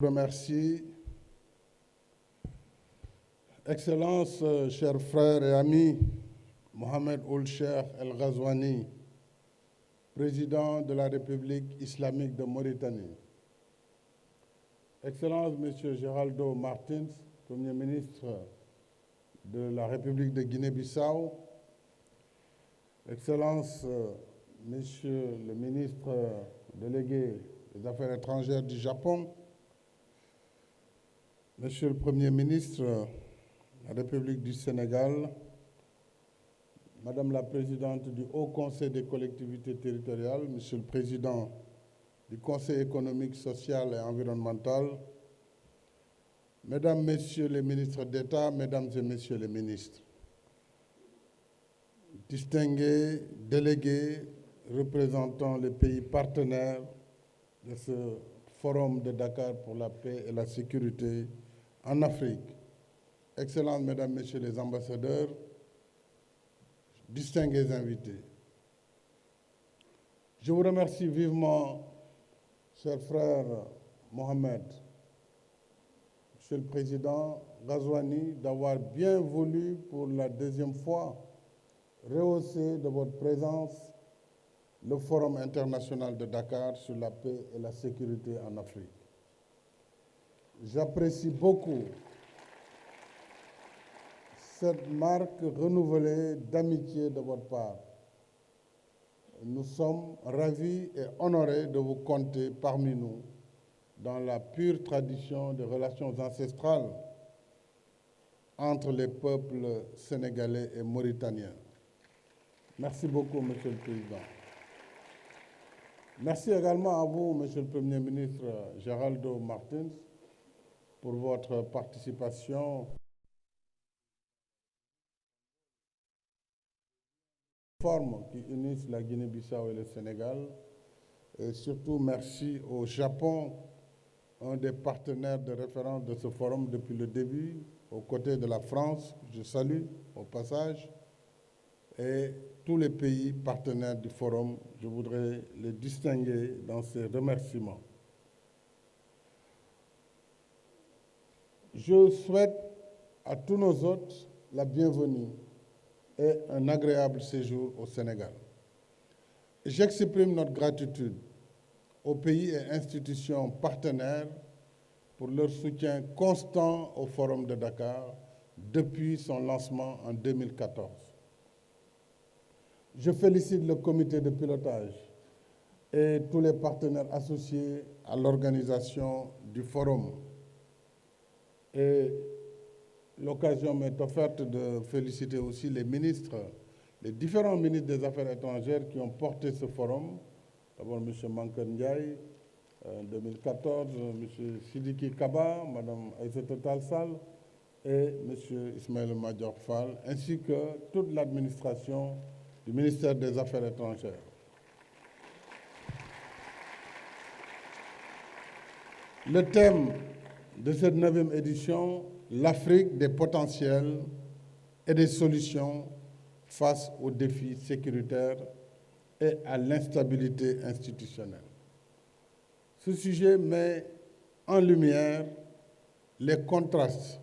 Je vous remercie. Excellences, chers frères et amis, Mohamed Ould-Cheikh El Ghazouani, président de la République islamique de Mauritanie. Excellences, Monsieur Geraldo Martins, Premier ministre de la République de Guinée-Bissau. Excellences, Monsieur le ministre délégué des Affaires étrangères du Japon. Monsieur le Premier ministre de la République du Sénégal, Madame la Présidente du Haut Conseil des collectivités territoriales, Monsieur le Président du Conseil économique, social et environnemental, Mesdames, Messieurs les ministres d'État, Mesdames et Messieurs les ministres, distingués délégués représentant les pays partenaires de ce Forum de Dakar pour la paix et la sécurité en Afrique, Excellences Mesdames, Messieurs les ambassadeurs, distingués invités. Je vous remercie vivement, cher frère Mohamed, Monsieur le Président Ghazouani, d'avoir bien voulu pour la deuxième fois rehausser de votre présence le Forum international de Dakar sur la paix et la sécurité en Afrique. J'apprécie beaucoup cette marque renouvelée d'amitié de votre part. Nous sommes ravis et honorés de vous compter parmi nous dans la pure tradition des relations ancestrales entre les peuples sénégalais et mauritaniens. Merci beaucoup, Monsieur le Président. Merci également à vous, Monsieur le Premier ministre Geraldo Martins, pour votre participation formes qui unissent la Guinée-Bissau et le Sénégal. Et surtout, merci au Japon, un des partenaires de référence de ce forum depuis le début, aux côtés de la France, je salue au passage, et tous les pays partenaires du forum, je voudrais les distinguer dans ces remerciements. Je souhaite à tous nos hôtes la bienvenue et un agréable séjour au Sénégal. J'exprime notre gratitude aux pays et institutions partenaires pour leur soutien constant au Forum de Dakar depuis son lancement en 2014. Je félicite le comité de pilotage et tous les partenaires associés à l'organisation du Forum. Et l'occasion m'est offerte de féliciter aussi les ministres, les différents ministres des Affaires étrangères qui ont porté ce forum. D'abord, M. Mankeur Ndiaye, en 2014, M. Sidiki Kaba, Mme Aïssata Tall Sall et M. Ismaël Madior Fall, ainsi que toute l'administration du ministère des Affaires étrangères. Le thème de cette 9e édition, l'Afrique des potentiels et des solutions face aux défis sécuritaires et à l'instabilité institutionnelle. Ce sujet met en lumière les contrastes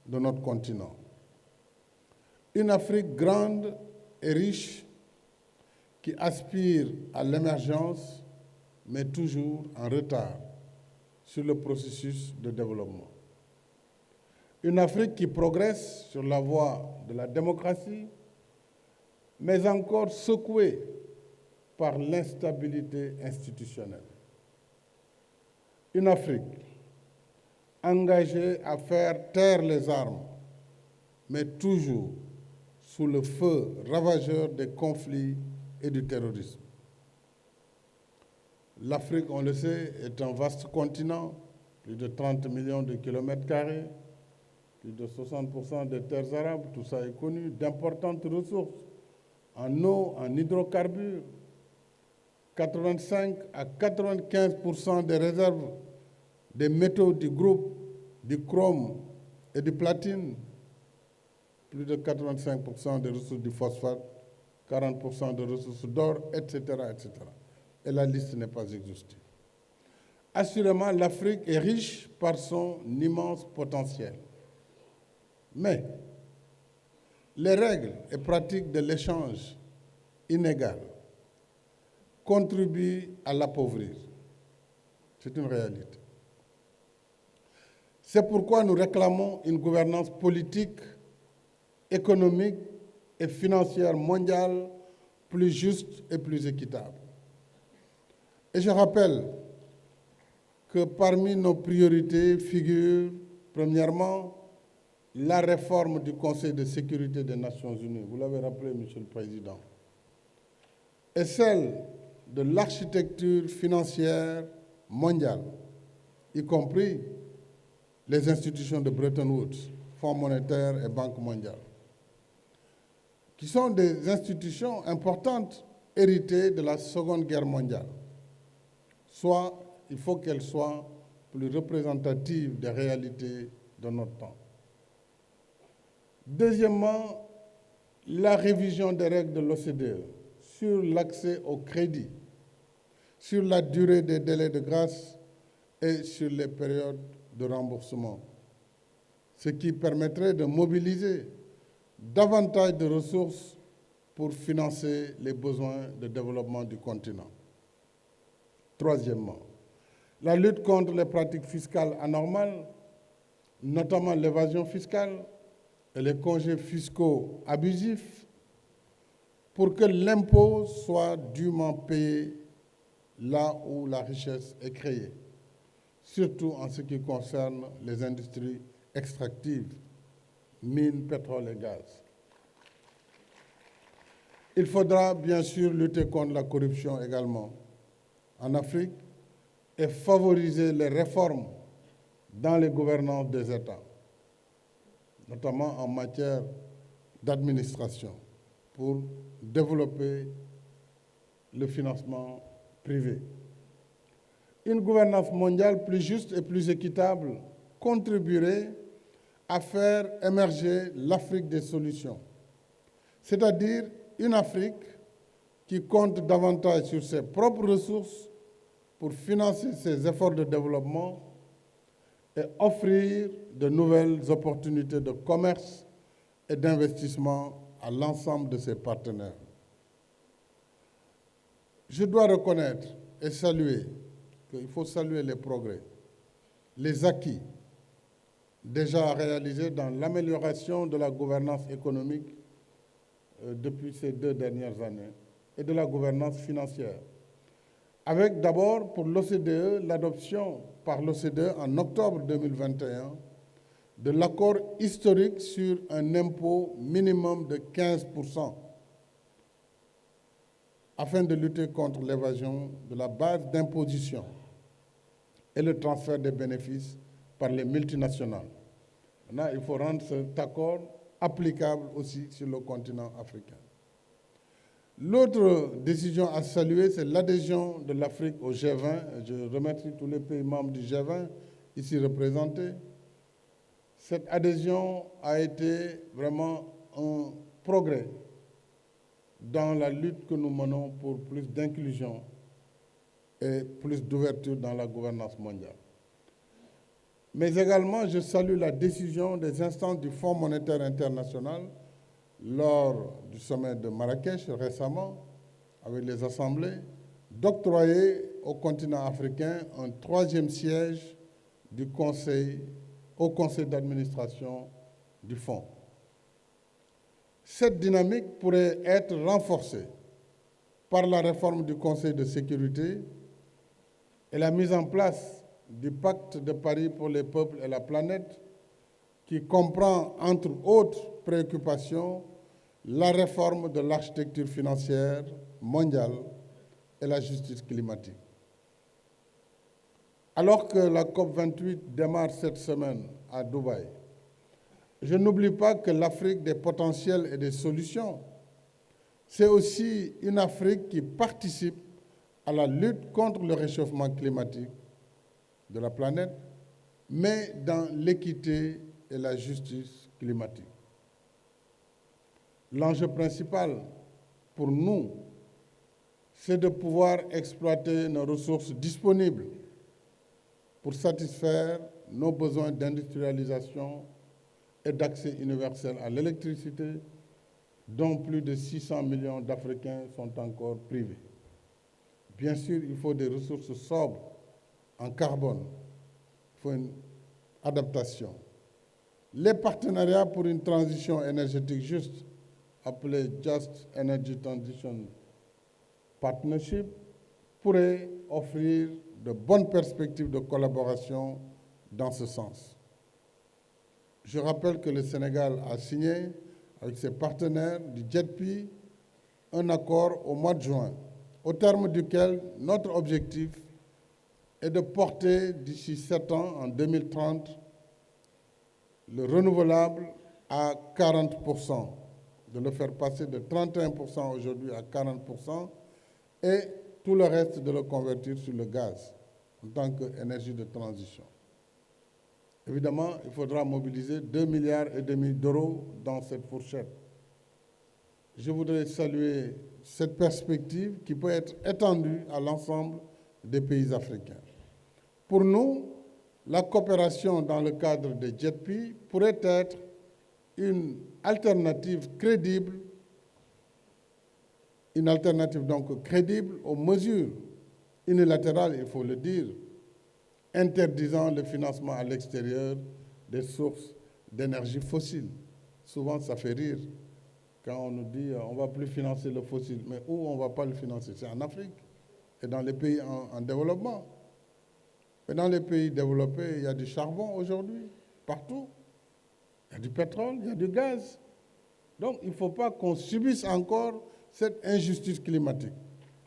de notre continent. Une Afrique grande et riche qui aspire à l'émergence, mais toujours en retard sur le processus de développement. Une Afrique qui progresse sur la voie de la démocratie, mais encore secouée par l'instabilité institutionnelle. Une Afrique engagée à faire taire les armes, mais toujours sous le feu ravageur des conflits et du terrorisme. L'Afrique, on le sait, est un vaste continent, plus de 30 millions de kilomètres carrés, plus de 60% des terres arables, tout ça est connu, d'importantes ressources en eau, en hydrocarbures, 85 à 95% des réserves des métaux du groupe, du chrome et du platine, plus de 85% des ressources du phosphate, 40% de ressources d'or, etc., etc. Et la liste n'est pas exhaustive. Assurément, l'Afrique est riche par son immense potentiel. Mais les règles et pratiques de l'échange inégal contribuent à l'appauvrir. C'est une réalité. C'est pourquoi nous réclamons une gouvernance politique, économique et financière mondiale plus juste et plus équitable. Et je rappelle que parmi nos priorités figure, premièrement, la réforme du Conseil de sécurité des Nations Unies, vous l'avez rappelé, Monsieur le Président, et celle de l'architecture financière mondiale, y compris les institutions de Bretton Woods, Fonds monétaire et Banque mondiale, qui sont des institutions importantes héritées de la Seconde Guerre mondiale. Soit, il faut qu'elles soient plus représentatives des réalités de notre temps. Deuxièmement, la révision des règles de l'OCDE sur l'accès au crédit, sur la durée des délais de grâce et sur les périodes de remboursement, ce qui permettrait de mobiliser davantage de ressources pour financer les besoins de développement du continent. Troisièmement, la lutte contre les pratiques fiscales anormales, notamment l'évasion fiscale et les congés fiscaux abusifs, pour que l'impôt soit dûment payé là où la richesse est créée, surtout en ce qui concerne les industries extractives, mines, pétrole et gaz. Il faudra bien sûr lutter contre la corruption également en Afrique et favoriser les réformes dans les gouvernances des États, notamment en matière d'administration, pour développer le financement privé. Une gouvernance mondiale plus juste et plus équitable contribuerait à faire émerger l'Afrique des solutions, c'est-à-dire une Afrique qui compte davantage sur ses propres ressources pour financer ses efforts de développement et offrir de nouvelles opportunités de commerce et d'investissement à l'ensemble de ses partenaires. Je dois reconnaître et saluer qu'il faut saluer les progrès, les acquis déjà réalisés dans l'amélioration de la gouvernance économique depuis ces 2 dernières années et de la gouvernance financière. Avec d'abord pour l'OCDE, l'adoption par l'OCDE en octobre 2021 de l'accord historique sur un impôt minimum de 15% afin de lutter contre l'évasion de la base d'imposition et le transfert des bénéfices par les multinationales. Maintenant, il faut rendre cet accord applicable aussi sur le continent africain. L'autre décision à saluer, c'est l'adhésion de l'Afrique au G20. Je remercie tous les pays membres du G20 ici représentés. Cette adhésion a été vraiment un progrès dans la lutte que nous menons pour plus d'inclusion et plus d'ouverture dans la gouvernance mondiale. Mais également, je salue la décision des instances du Fonds monétaire international lors du sommet de Marrakech récemment, avec les assemblées, d'octroyer au continent africain un 3e siège au conseil d'administration du Fonds. Cette dynamique pourrait être renforcée par la réforme du Conseil de sécurité et la mise en place du Pacte de Paris pour les peuples et la planète, qui comprend, entre autres préoccupations, la réforme de l'architecture financière mondiale et la justice climatique. Alors que la COP28 démarre cette semaine à Dubaï, je n'oublie pas que l'Afrique des potentiels et des solutions, c'est aussi une Afrique qui participe à la lutte contre le réchauffement climatique de la planète, mais dans l'équité et la justice climatique. L'enjeu principal pour nous, c'est de pouvoir exploiter nos ressources disponibles pour satisfaire nos besoins d'industrialisation et d'accès universel à l'électricité, dont plus de 600 millions d'Africains sont encore privés. Bien sûr, il faut des ressources sobres en carbone, il faut une adaptation. Les partenariats pour une transition énergétique juste, appelé Just Energy Transition Partnership, pourraient offrir de bonnes perspectives de collaboration dans ce sens. Je rappelle que le Sénégal a signé avec ses partenaires du JETP un accord au mois de juin, au terme duquel notre objectif est de porter d'ici 7 ans, en 2030, le renouvelable à 40%, de le faire passer de 31% aujourd'hui à 40%, et tout le reste de le convertir sur le gaz en tant qu'énergie de transition. Évidemment, il faudra mobiliser 2,5 milliards d'euros dans cette fourchette. Je voudrais saluer cette perspective qui peut être étendue à l'ensemble des pays africains. Pour nous, la coopération dans le cadre de JETP pourrait être une alternative crédible, aux mesures unilatérales, il faut le dire, interdisant le financement à l'extérieur des sources d'énergie fossile. Souvent, ça fait rire quand on nous dit on ne va plus financer le fossile. Mais où on ne va pas le financer? C'est en Afrique et dans les pays en développement. Mais dans les pays développés, il y a du charbon aujourd'hui, partout. Il y a du pétrole, il y a du gaz. Donc, il ne faut pas qu'on subisse encore cette injustice climatique.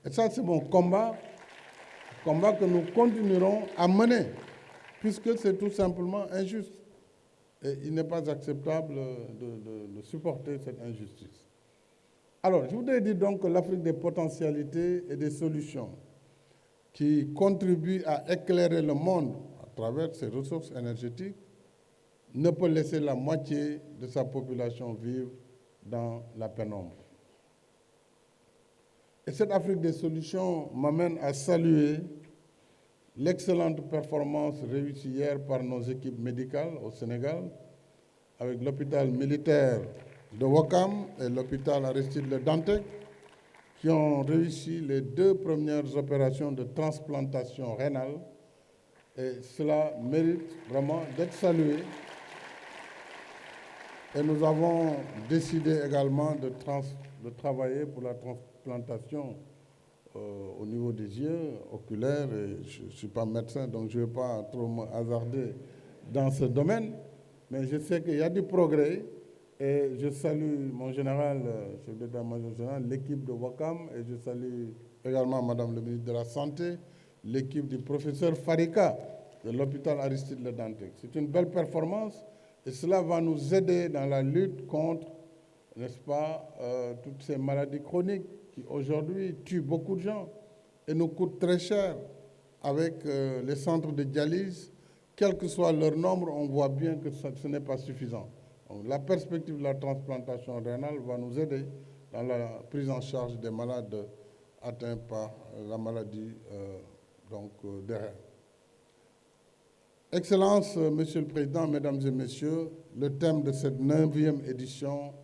Et ça, c'est mon combat que nous continuerons à mener, puisque c'est tout simplement injuste. Et il n'est pas acceptable de supporter cette injustice. Alors, je voudrais dire donc que l'Afrique des potentialités et des solutions qui contribuent à éclairer le monde à travers ses ressources énergétiques ne peut laisser la moitié de sa population vivre dans la pénombre. Et cette Afrique des solutions m'amène à saluer l'excellente performance réussie hier par nos équipes médicales au Sénégal, avec l'hôpital militaire de Ouakam et l'hôpital Aristide Le Dantec, qui ont réussi les 2 premières opérations de transplantation rénale. Et cela mérite vraiment d'être salué. Et nous avons décidé également de travailler pour la transplantation au niveau des yeux, oculaires. Et je ne suis pas médecin, donc je ne vais pas trop me hasarder dans ce domaine. Mais je sais qu'il y a du progrès. Et je salue mon général, chef d'état-major général, l'équipe de Ouakam, et je salue également Madame le ministre de la Santé, l'équipe du professeur Farika de l'hôpital Aristide Le Dantec. C'est une belle performance et cela va nous aider dans la lutte contre, n'est-ce pas, toutes ces maladies chroniques qui aujourd'hui tuent beaucoup de gens et nous coûtent très cher. Avec les centres de dialyse, quel que soit leur nombre, on voit bien que ce n'est pas suffisant. Donc, la perspective de la transplantation rénale va nous aider dans la prise en charge des malades atteints par la maladie des reins. Excellences, Monsieur le Président, Mesdames et Messieurs, le thème de cette 9e édition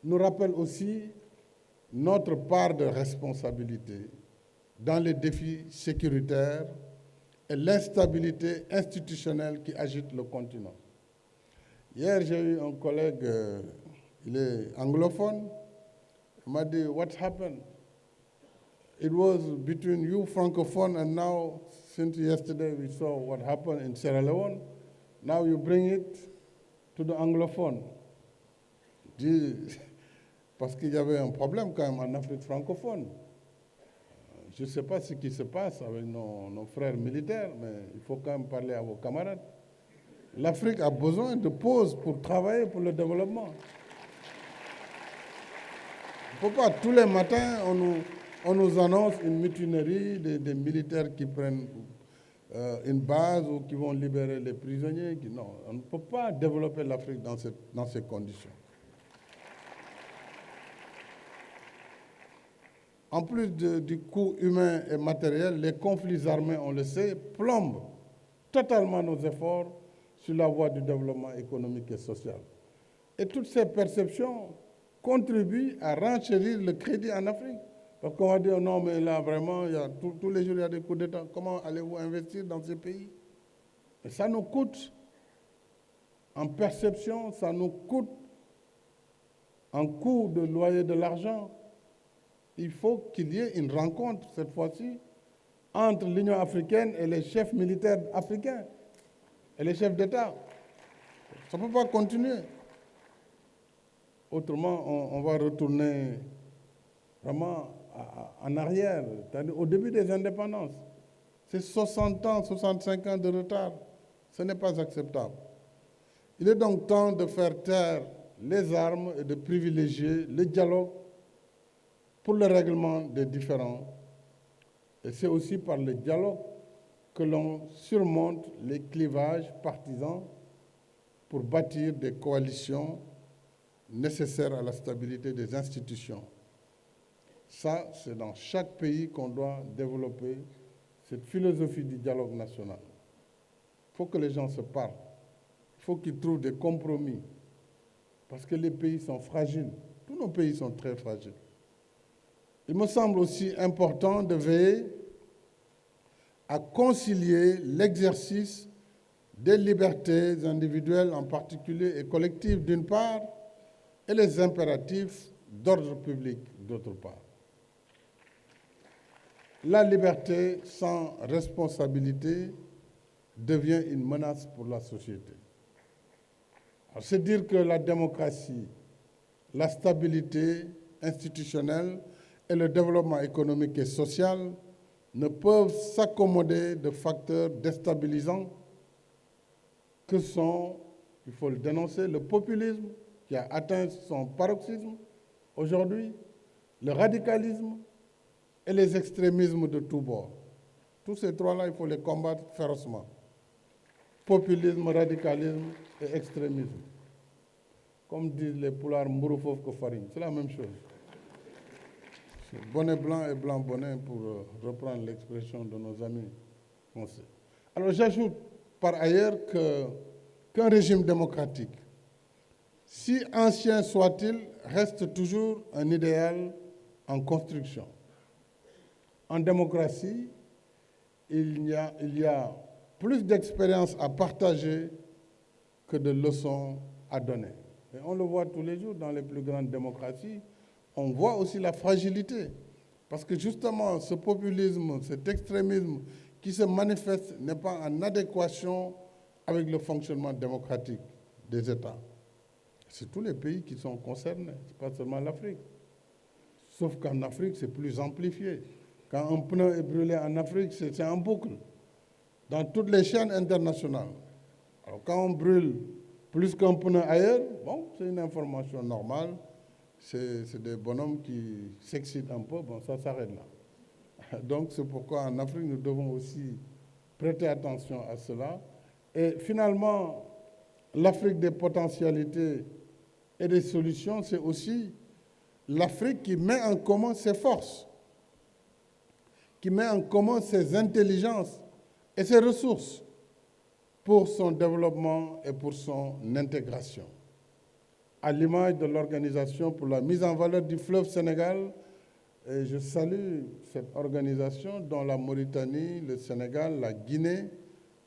nous rappelle aussi notre part de responsabilité dans les défis sécuritaires et l'instabilité institutionnelle qui agite le continent. Hier, j'ai eu un collègue, il est anglophone, il m'a dit, what happened? It was between you francophone and now, since yesterday we saw what happened in Sierra Leone, now you bring it to the anglophone. Parce qu'il y avait un problème quand même en Afrique francophone. Je ne sais pas ce qui se passe avec nos frères militaires, mais il faut quand même parler à vos camarades. L'Afrique a besoin de pauses pour travailler pour le développement. Il ne faut pas, tous les matins, on nous annonce une mutinerie des militaires qui prennent une base ou qui vont libérer les prisonniers. Non, on ne peut pas développer l'Afrique dans ces conditions. En plus du coût humain et matériel, les conflits armés, on le sait, plombent totalement nos efforts sur la voie du développement économique et social. Et toutes ces perceptions contribuent à renchérir le crédit en Afrique. Parce qu'on va dire, non, mais là, vraiment, tous les jours, il y a des coups d'État. Comment allez-vous investir dans ces pays? Et ça nous coûte en perception, ça nous coûte en coût de loyer de l'argent. Il faut qu'il y ait une rencontre, cette fois-ci, entre l'Union africaine et les chefs militaires africains et les chefs d'État. Ça ne peut pas continuer. Autrement, on va retourner vraiment en arrière, c'est-à-dire au début des indépendances. C'est 60 ans, 65 ans de retard. Ce n'est pas acceptable. Il est donc temps de faire taire les armes et de privilégier le dialogue pour le règlement des différends. Et c'est aussi par le dialogue que l'on surmonte les clivages partisans pour bâtir des coalitions nécessaires à la stabilité des institutions. Ça, c'est dans chaque pays qu'on doit développer cette philosophie du dialogue national. Il faut que les gens se parlent. Il faut qu'ils trouvent des compromis. Parce que les pays sont fragiles. Tous nos pays sont très fragiles. Il me semble aussi important de veiller à concilier l'exercice des libertés individuelles, en particulier et collectives d'une part, et les impératifs d'ordre public d'autre part. La liberté sans responsabilité devient une menace pour la société. C'est dire que la démocratie, la stabilité institutionnelle et le développement économique et social ne peuvent s'accommoder de facteurs déstabilisants que sont, il faut le dénoncer, le populisme qui a atteint son paroxysme aujourd'hui, le radicalisme et les extrémismes de tous bords. Tous ces trois-là, il faut les combattre férocement. Populisme, radicalisme et extrémisme. Comme disent les poulards, mbouroufov que farine, c'est la même chose. Bonnet blanc et blanc bonnet pour reprendre l'expression de nos amis français. Alors j'ajoute par ailleurs qu'un régime démocratique, si ancien soit-il, reste toujours un idéal en construction. En démocratie, il y a plus d'expériences à partager que de leçons à donner. Et on le voit tous les jours dans les plus grandes démocraties. On voit aussi la fragilité. Parce que justement, ce populisme, cet extrémisme qui se manifeste n'est pas en adéquation avec le fonctionnement démocratique des États. C'est tous les pays qui sont concernés, ce n'est pas seulement l'Afrique. Sauf qu'en Afrique, c'est plus amplifié. Quand un pneu est brûlé en Afrique, c'est en boucle, dans toutes les chaînes internationales. Alors quand on brûle plus qu'un pneu ailleurs, bon, c'est une information normale. C'est des bonhommes qui s'excitent un peu, bon, ça s'arrête là. Donc c'est pourquoi en Afrique, nous devons aussi prêter attention à cela. Et finalement, l'Afrique des potentialités et des solutions, c'est aussi l'Afrique qui met en commun ses forces, qui met en commun ses intelligences et ses ressources pour son développement et pour son intégration. À l'image de l'Organisation pour la mise en valeur du fleuve Sénégal, et je salue cette organisation dont la Mauritanie, le Sénégal, la Guinée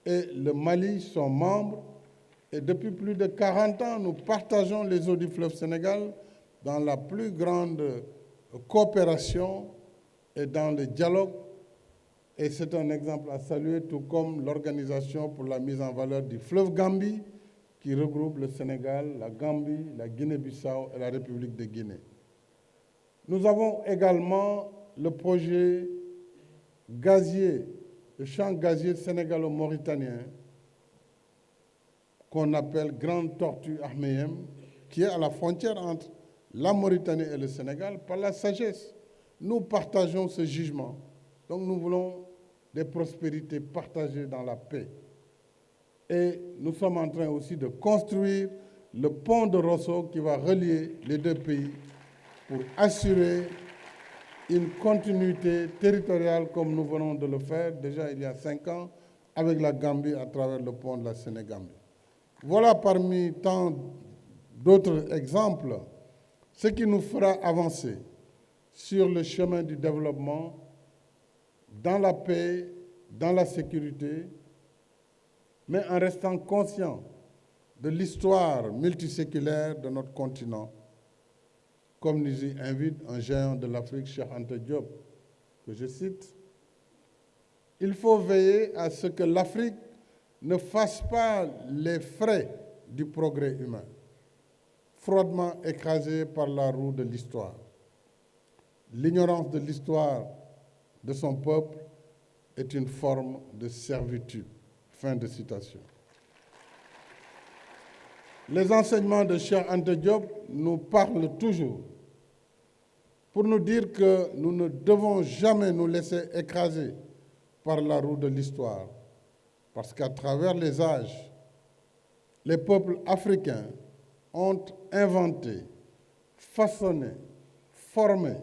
et le Mali sont membres. Et depuis plus de 40 ans, nous partageons les eaux du fleuve Sénégal dans la plus grande coopération et dans le dialogue. Et c'est un exemple à saluer, tout comme l'Organisation pour la mise en valeur du fleuve Gambie, qui regroupe le Sénégal, la Gambie, la Guinée-Bissau et la République de Guinée. Nous avons également le projet gazier, le champ gazier sénégalo-mauritanien, qu'on appelle Grande Tortue Ahmeyim, qui est à la frontière entre la Mauritanie et le Sénégal, par la sagesse. Nous partageons ce jugement. Donc nous voulons des prospérités partagées dans la paix. Et nous sommes en train aussi de construire le pont de Rosso qui va relier les deux pays pour assurer une continuité territoriale comme nous venons de le faire déjà il y a 5 ans avec la Gambie à travers le pont de la Sénégambie. Voilà parmi tant d'autres exemples ce qui nous fera avancer sur le chemin du développement, dans la paix, dans la sécurité, mais en restant conscient de l'histoire multiséculaire de notre continent, comme nous y invite un géant de l'Afrique, Cheikh Anta Diop, que je cite. Il faut veiller à ce que l'Afrique ne fasse pas les frais du progrès humain, froidement écrasée par la roue de l'histoire. L'ignorance de l'histoire de son peuple est une forme de servitude. Fin de citation. Les enseignements de Cheikh Anta Diop nous parlent toujours pour nous dire que nous ne devons jamais nous laisser écraser par la roue de l'histoire, parce qu'à travers les âges, les peuples africains ont inventé, façonné, formé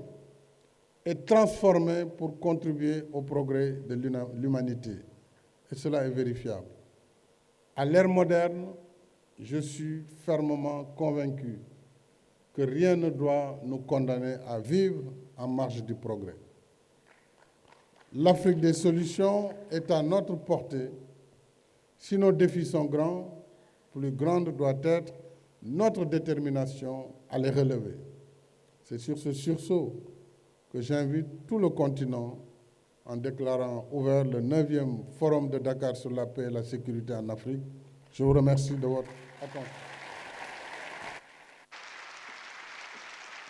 et transformé pour contribuer au progrès de l'humanité. Et cela est vérifiable. À l'ère moderne, je suis fermement convaincu que rien ne doit nous condamner à vivre en marge du progrès. L'Afrique des solutions est à notre portée. Si nos défis sont grands, plus grande doit être notre détermination à les relever. C'est sur ce sursaut que j'invite tout le continent en déclarant ouvert le 9e Forum de Dakar sur la paix et la sécurité en Afrique. Je vous remercie de votre attention.